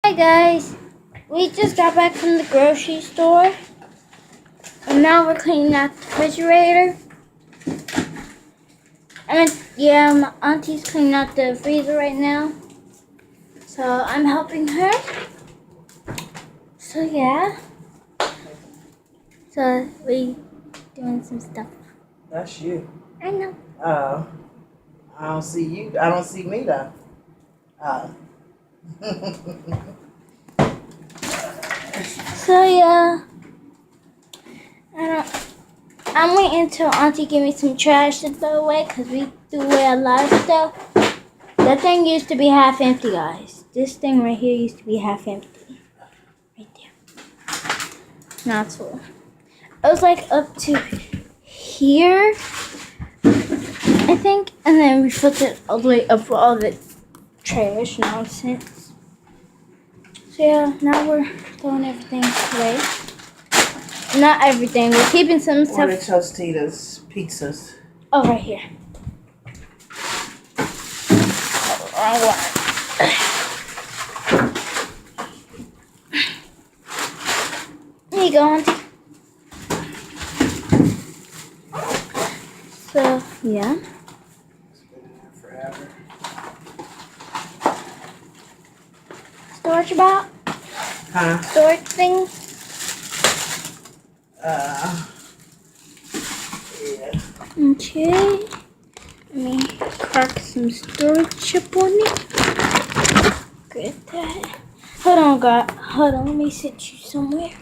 Hi guys, we just got back from the grocery store and now we're cleaning out the refrigerator. And yeah, my auntie's cleaning out the freezer right now, so I'm helping her. So yeah, so we doing some stuff. That's you. I know. Oh, I don't see you. I don't see me though. Oh. So yeah, I'm waiting until Auntie give me some trash to throw away because we threw away a lot of stuff. That thing used to be half empty, guys. This thing right here used to be half empty. Right there. Now it's full. It was like up to here, I think, and then we filled it all the way up for all the trash nonsense. So yeah, now we're throwing everything away. Not everything. We're keeping some stuff. What are Tostitos pizzas? Oh, right here. Wrong one. There you go, Auntie. So, yeah. It's been in there forever. Storage about? Huh? Storage things? Yeah. Okay. Let me crack some storage chip on it. Get that. Hold on, God. Hold on. Let me sit you somewhere.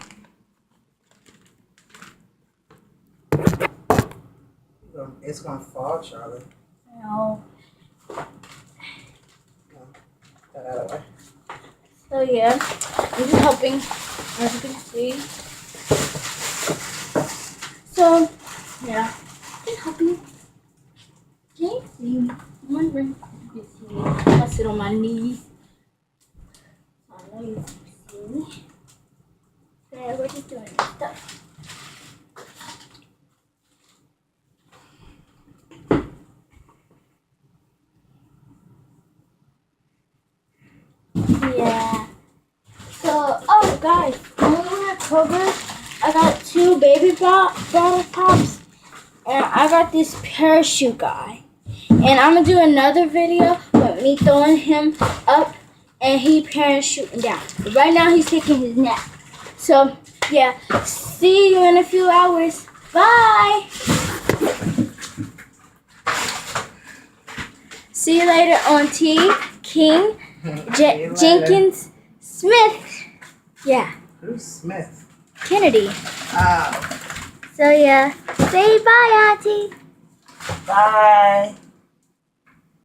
It's gonna fall, Charlie. No. Get out of the way. So yeah, I'm just helping, as you can see. So yeah, just helping. Can you see me? I'm wondering if you can see me. I sit on my knees. I know you can see me. So yeah, we're just doing this stuff. Yeah. So, oh guys, when we were at Kroger, I got 2 baby bottle pops, and I got this parachute guy. And I'm gonna do another video with me throwing him up and he parachuting down. But right now he's taking his nap. So, yeah, see you in a few hours. Bye. See you later, Auntie King. Jenkins Smith. Yeah. Who's Smith? Kennedy. Oh. So yeah. Say bye, Auntie. Bye.